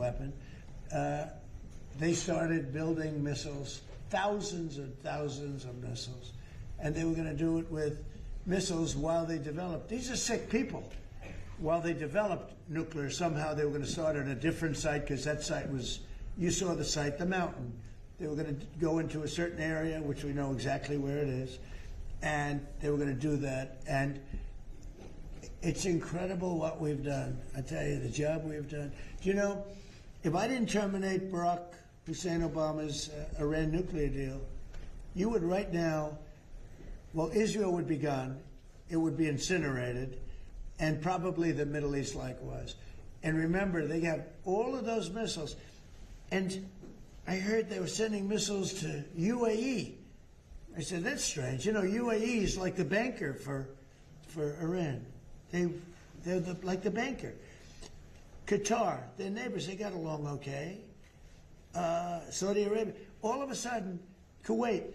weapon. They started building missiles, thousands and thousands of missiles, and they were going to do it with missiles while they developed. These are sick people. While they developed nuclear, somehow they were going to start at a different site, because that site was, you saw the site, the mountain. They were going to go into a certain area, which we know exactly where it is, and they were going to do that. And it's incredible what we've done. I tell you, the job we've done. Do you know, if I didn't terminate Barack Hussein Obama's Iran nuclear deal, you would right now, well, Israel would be gone. It would be incinerated, and probably the Middle East likewise. And remember, they have all of those missiles. And I heard they were sending missiles to UAE. I said, that's strange. You know, UAE is like the banker for Iran. They're like the banker. Qatar, their neighbors, they got along okay. Saudi Arabia. All of a sudden, Kuwait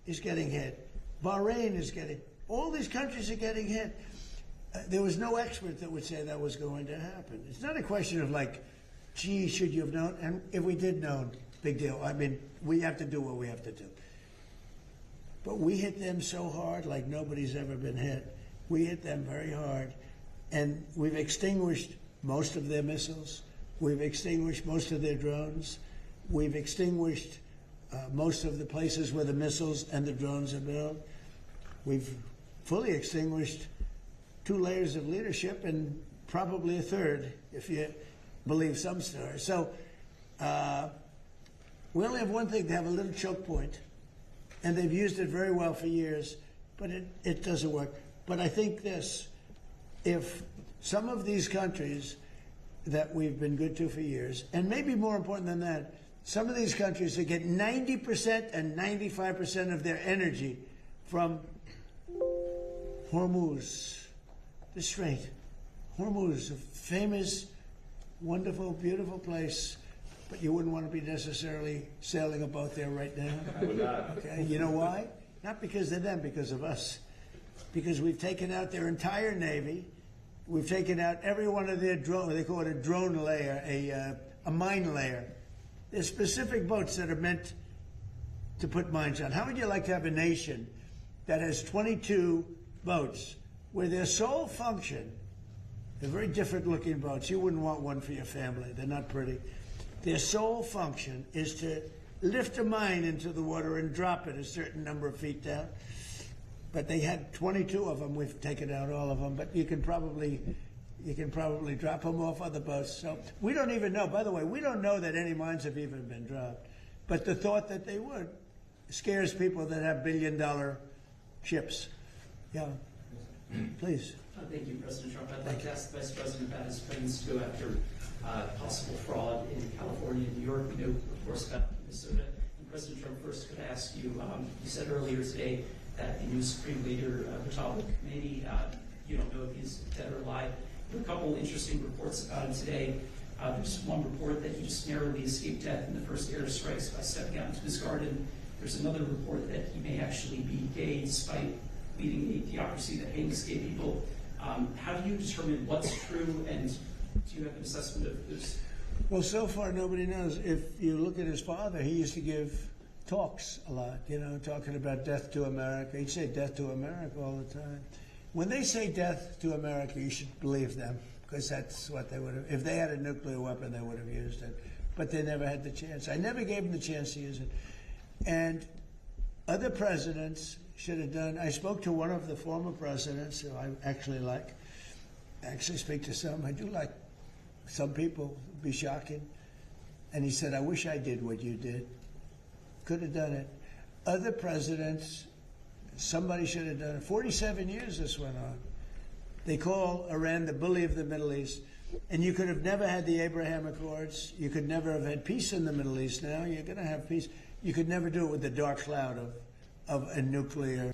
is getting hit. Bahrain is getting, all these countries are getting hit. There was no expert that would say that was going to happen. It's not a question of like, gee, should you have known? And if we did know, big deal. I mean, we have to do what we have to do. But we hit them so hard like nobody's ever been hit. We hit them very hard. And we've extinguished most of their missiles. We've extinguished most of their drones. We've extinguished most of the places where the missiles and the drones are built. We've fully extinguished 2 layers of leadership and probably a third, if you believe some stories. So we only have one thing, to have a little choke point, and they've used it very well for years, but it doesn't work. But I think this, if some of these countries that we've been good to for years, and maybe more important than that, some of these countries that get 90% and 95% of their energy from Hormuz, the Strait. Hormuz, a famous, wonderful, beautiful place, but you wouldn't want to be necessarily sailing a boat there right now. I would not. Okay, you know why? Not because of them, because of us. Because we've taken out their entire Navy. We've taken out every one of their drone, they call it a drone layer, a mine layer. There's specific boats that are meant to put mines on. How would you like to have a nation that has 22 boats where their sole function, they're very different looking boats. You wouldn't want one for your family. They're not pretty. Their sole function is to lift a mine into the water and drop it a certain number of feet down. But they had 22 of them. We've taken out all of them. But you can probably drop them off other boats. So we don't even know. By the way, we don't know that any mines have even been dropped. But the thought that they would scares people that have billion-dollar ships. Yeah. Please. Thank you, President Trump. I'd like to ask the Vice President about his plans to go after possible fraud in California and New York. We know, of course, about Minnesota. And President Trump, first could I ask you, you said earlier today that the new Supreme Leader, Murtabak Khomeini, you don't know if he's dead or alive. There are a couple interesting reports about him today. There's one report that he just narrowly escaped death in the first airstrikes by stepping out into his garden. There's another report that he may actually be gay despite leading a theocracy that hangs gay people. How do you determine what's true, and do you have an assessment of this? Well, so far nobody knows. If you look at his father, he used to give talks a lot, you know, talking about death to America. He'd say death to America all the time. When they say death to America, you should believe them, because that's what they would have. If they had a nuclear weapon, they would have used it. But they never had the chance. I never gave them the chance to use it. And other presidents should have done. I spoke to one of the former presidents who I actually like. I actually speak to some. I do like some people. It'd be shocking. And he said, I wish I did what you did. Could have done it. Other presidents, somebody should have done it. 47 years this went on. They call Iran the bully of the Middle East. And you could have never had the Abraham Accords. You could never have had peace in the Middle East. Now you're going to have peace. You could never do it with the dark cloud of a nuclear,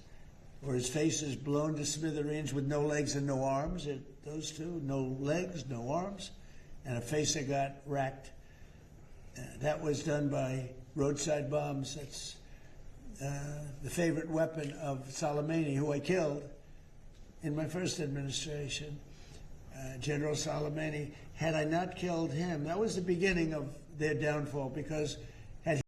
or his face is blown to smithereens with no legs and no arms. Those two, no legs, no arms, and a face that got racked. That was done by roadside bombs. That's the favorite weapon of Soleimani, who I killed in my first administration. General Soleimani. Had I not killed him, that was the beginning of their downfall, because